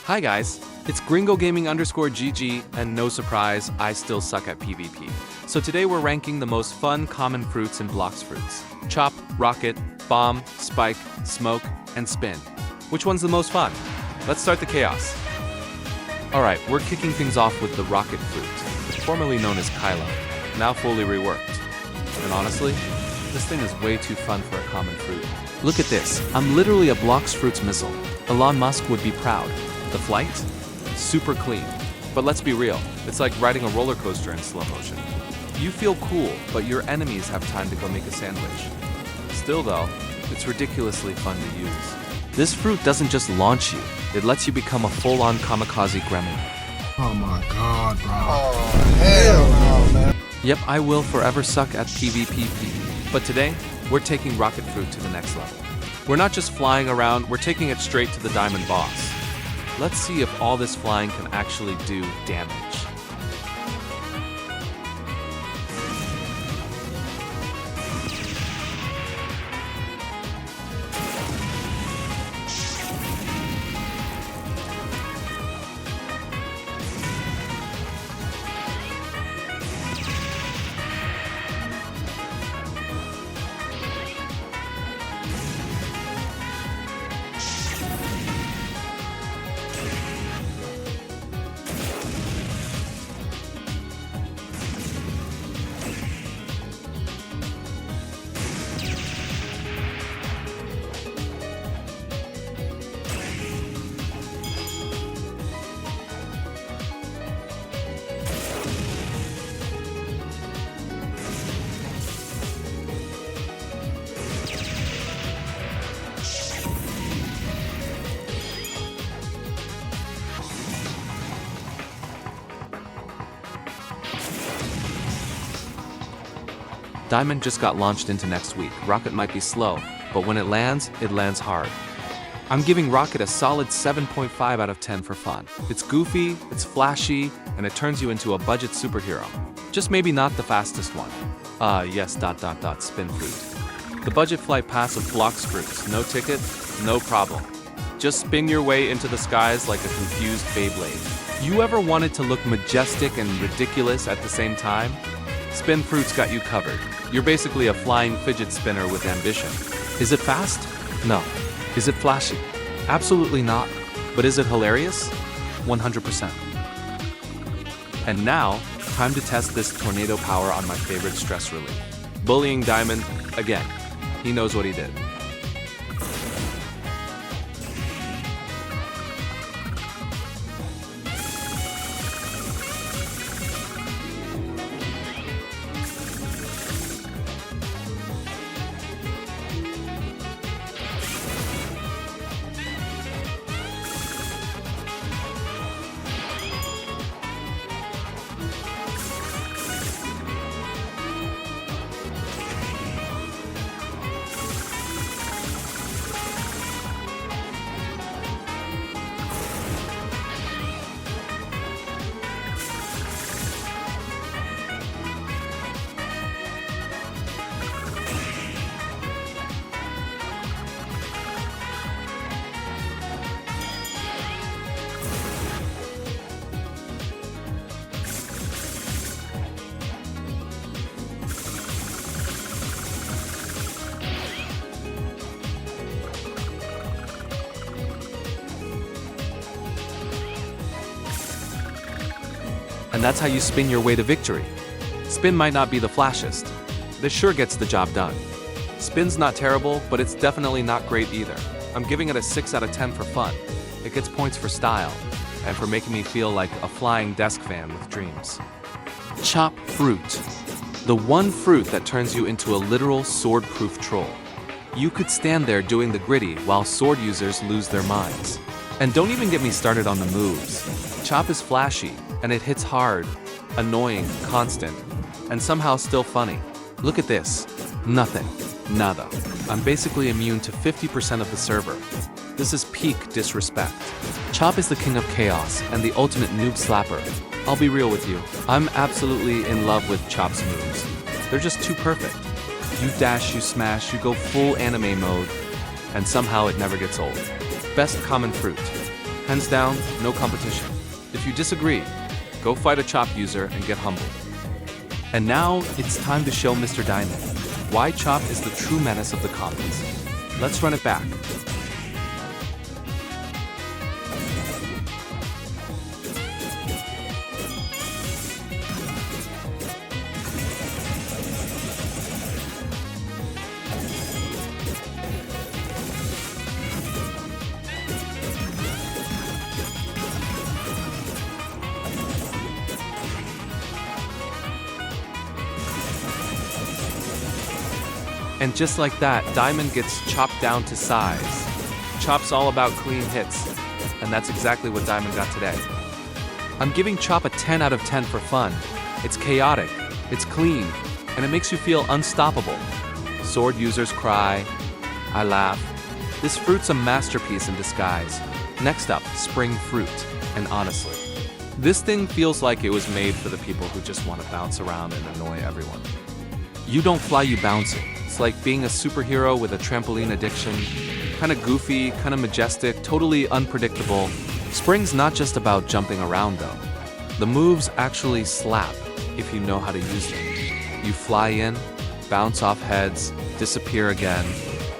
Hi guys, it's Gringo Gaming_GG, and no surprise, I still suck at PvP. So today we're ranking the most fun common fruits in Blox Fruits. Chop, Rocket, Bomb, Spike, Smoke, and Spin. Which one's the most fun? Let's start the chaos. Alright, we're kicking things off with the Rocket Fruit, formerly known as Kylo, now fully reworked. And honestly, this thing is way too fun for a common fruit. Look at this, I'm literally a Blox Fruits missile. Elon Musk would be proud. The flight? Super clean. But let's be real, it's like riding a roller coaster in slow motion. You feel cool, but your enemies have time to go make a sandwich. Still though, it's ridiculously fun to use. This fruit doesn't just launch you, it lets you become a full-on kamikaze gremlin. Oh my god, bro. Oh, hell no, man. Yep, I will forever suck at PvP. But today, we're taking Rocket Fruit to the next level. We're not just flying around, we're taking it straight to the diamond boss. Let's see if all this flying can actually do damage. Diamond just got launched into next week. Rocket might be slow, but when it lands hard. I'm giving Rocket a solid 7.5 out of 10 for fun. It's goofy, it's flashy, and it turns you into a budget superhero. Just maybe not the fastest one. Yes, Spin Fruit. The budget flight pass of Blox Fruits. No ticket, no problem. Just spin your way into the skies like a confused Beyblade. You ever wanted to look majestic and ridiculous at the same time? Spin Fruits got you covered. You're basically a flying fidget spinner with ambition. Is it fast? No. Is it flashy? Absolutely not. But is it hilarious? 100%. And now, time to test this tornado power on my favorite stress relief. Bullying Diamond, again. He knows what he did. And that's how you spin your way to victory. Spin might not be the flashiest. This sure gets the job done. Spin's not terrible, but it's definitely not great either. I'm giving it a 6 out of 10 for fun. It gets points for style, and for making me feel like a flying desk fan with dreams. Chop Fruit. The one fruit that turns you into a literal sword-proof troll. You could stand there doing the gritty while sword users lose their minds. And don't even get me started on the moves. Chop is flashy, and it hits hard, annoying, constant, and somehow still funny. Look at this. Nothing. Nada. I'm basically immune to 50% of the server. This is peak disrespect. Chop is the king of chaos and the ultimate noob slapper. I'll be real with you. I'm absolutely in love with Chop's moves. They're just too perfect. You dash, you smash, you go full anime mode, and somehow it never gets old. Best common fruit. Hands down, no competition. If you disagree, go fight a Chop user and get humbled. And now, it's time to show Mr. Diamond why Chop is the true menace of the comments. Let's run it back. And just like that, Diamond gets chopped down to size. Chop's all about clean hits, and that's exactly what Diamond got today. I'm giving Chop a 10 out of 10 for fun. It's chaotic, it's clean, and it makes you feel unstoppable. Sword users cry, I laugh. This fruit's a masterpiece in disguise. Next up, Spring Fruit, and honestly, this thing feels like it was made for the people who just want to bounce around and annoy everyone. You don't fly, you bouncing. It's like being a superhero with a trampoline addiction. Kinda goofy, kinda majestic, totally unpredictable. Spring's not just about jumping around though. The moves actually slap if you know how to use them. You fly in, bounce off heads, disappear again.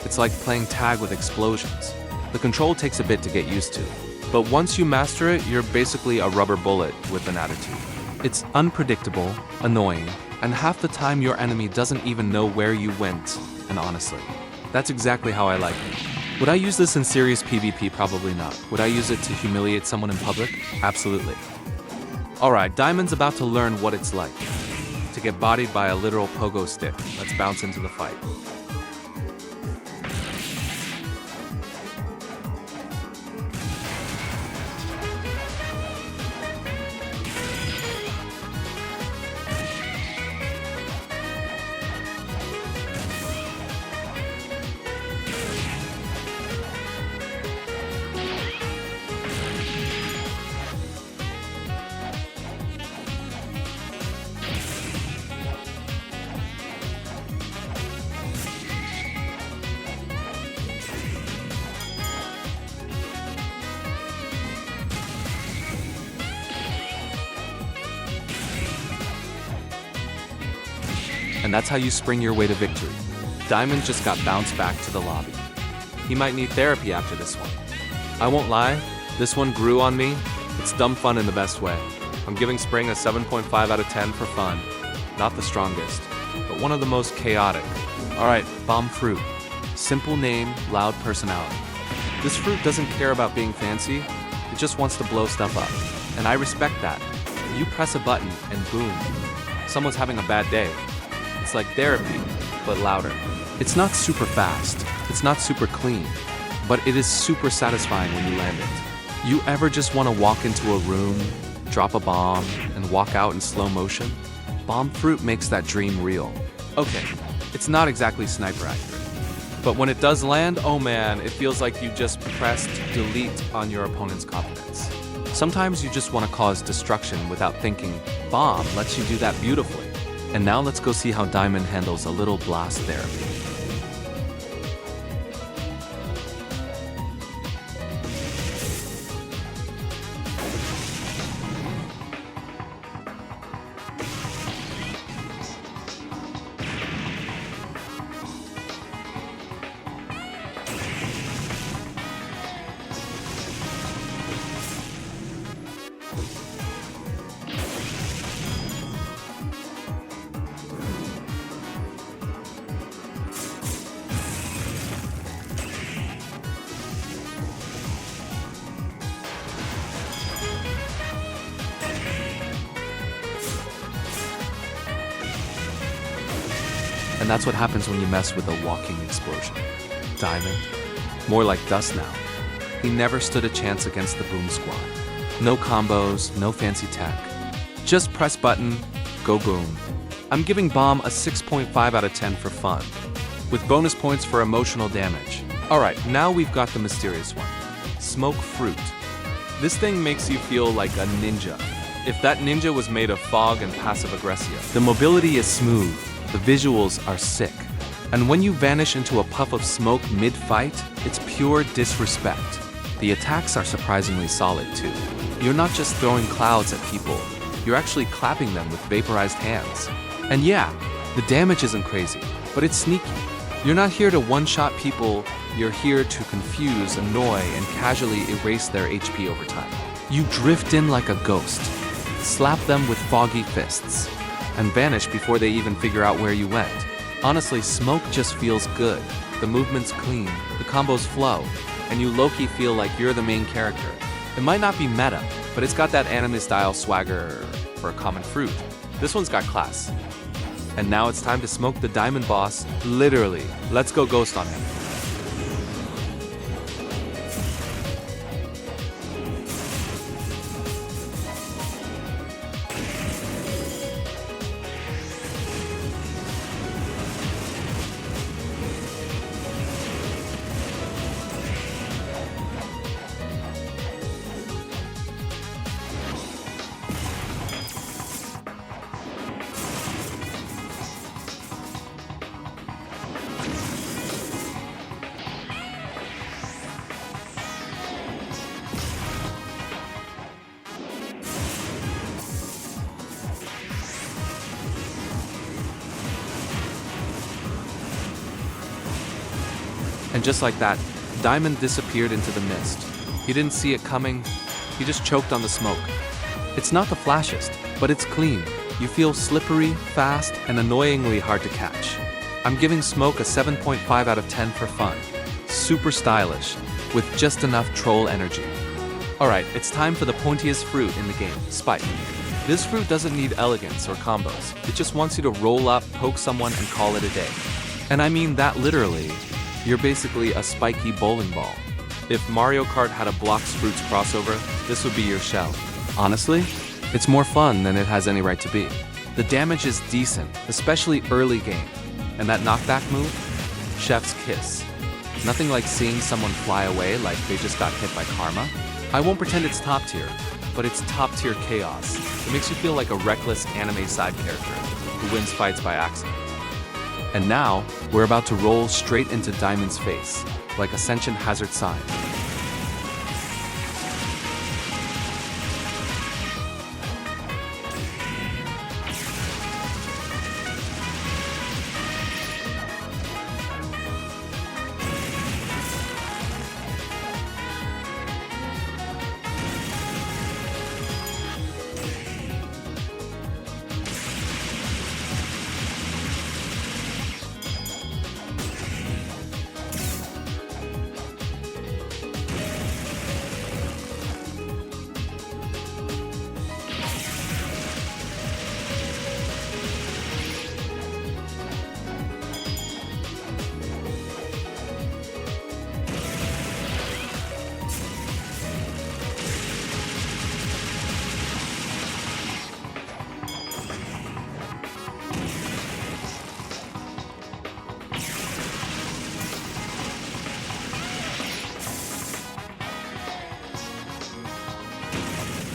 It's like playing tag with explosions. The control takes a bit to get used to, but once you master it, you're basically a rubber bullet with an attitude. It's unpredictable, annoying, and half the time your enemy doesn't even know where you went, and honestly, that's exactly how I like it. Would I use this in serious PvP? Probably not. Would I use it to humiliate someone in public? Absolutely. Alright, Diamond's about to learn what it's like to get bodied by a literal pogo stick. Let's bounce into the fight. And that's how you spring your way to victory. Diamond just got bounced back to the lobby. He might need therapy after this one. I won't lie, this one grew on me. It's dumb fun in the best way. I'm giving Spring a 7.5 out of 10 for fun. Not the strongest, but one of the most chaotic. Alright, Blox Fruit. Simple name, loud personality. This fruit doesn't care about being fancy, it just wants to blow stuff up. And I respect that. You press a button and boom, someone's having a bad day. It's like therapy, but louder. It's not super fast, it's not super clean, but it is super satisfying when you land it. You ever just want to walk into a room, drop a bomb, and walk out in slow motion? Blox Fruit makes that dream real. Okay, it's not exactly sniper accurate, but when it does land, oh man, it feels like you just pressed delete on your opponent's confidence. Sometimes you just want to cause destruction without thinking. Bomb lets you do that beautifully. And now let's go see how Diamond handles a little blast therapy. And that's what happens when you mess with a walking explosion. Diamond, more like dust now. He never stood a chance against the Boom Squad. No combos, no fancy tech. Just press button, go boom. I'm giving Bomb a 6.5 out of 10 for fun, with bonus points for emotional damage. Alright, now we've got the mysterious one. Smoke Fruit. This thing makes you feel like a ninja. If that ninja was made of fog and passive aggression. The mobility is smooth. The visuals are sick. And when you vanish into a puff of smoke mid-fight, it's pure disrespect. The attacks are surprisingly solid too. You're not just throwing clouds at people, you're actually clapping them with vaporized hands. And yeah, the damage isn't crazy, but it's sneaky. You're not here to one-shot people, you're here to confuse, annoy, and casually erase their HP over time. You drift in like a ghost, slap them with foggy fists, and vanish before they even figure out where you went. Honestly, Smoke just feels good. The movement's clean, the combos flow, and you low-key feel like you're the main character. It might not be meta, but it's got that anime-style swagger for a common fruit. This one's got class. And now it's time to smoke the diamond boss, literally. Let's go ghost on him. And just like that, Diamond disappeared into the mist. He didn't see it coming, he just choked on the smoke. It's not the flashiest, but it's clean. You feel slippery, fast, and annoyingly hard to catch. I'm giving Smoke a 7.5 out of 10 for fun. Super stylish, with just enough troll energy. Alright, it's time for the pointiest fruit in the game, Spike. This fruit doesn't need elegance or combos. It just wants you to roll up, poke someone, and call it a day. And I mean that literally. You're basically a spiky bowling ball. If Mario Kart had a Blox Fruits crossover, this would be your shell. Honestly, it's more fun than it has any right to be. The damage is decent, especially early game. And that knockback move? Chef's kiss. Nothing like seeing someone fly away like they just got hit by karma. I won't pretend it's top tier, but it's top tier chaos. It makes you feel like a reckless anime side character who wins fights by accident. And now, we're about to roll straight into Diamond's face, like a sentient hazard sign.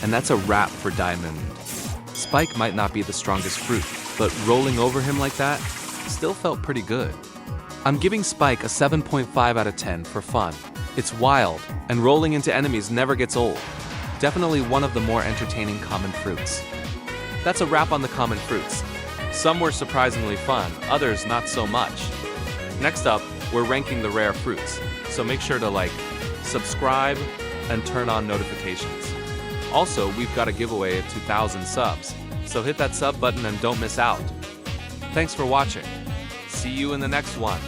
And that's a wrap for Diamond. Spike might not be the strongest fruit, but rolling over him like that still felt pretty good. I'm giving Spike a 7.5 out of 10 for fun. It's wild, and rolling into enemies never gets old. Definitely one of the more entertaining common fruits. That's a wrap on the common fruits. Some were surprisingly fun, others not so much. Next up, we're ranking the rare fruits, so make sure to like, subscribe, and turn on notifications. Also, we've got a giveaway of 2,000 subs, so hit that sub button and don't miss out. Thanks for watching. See you in the next one.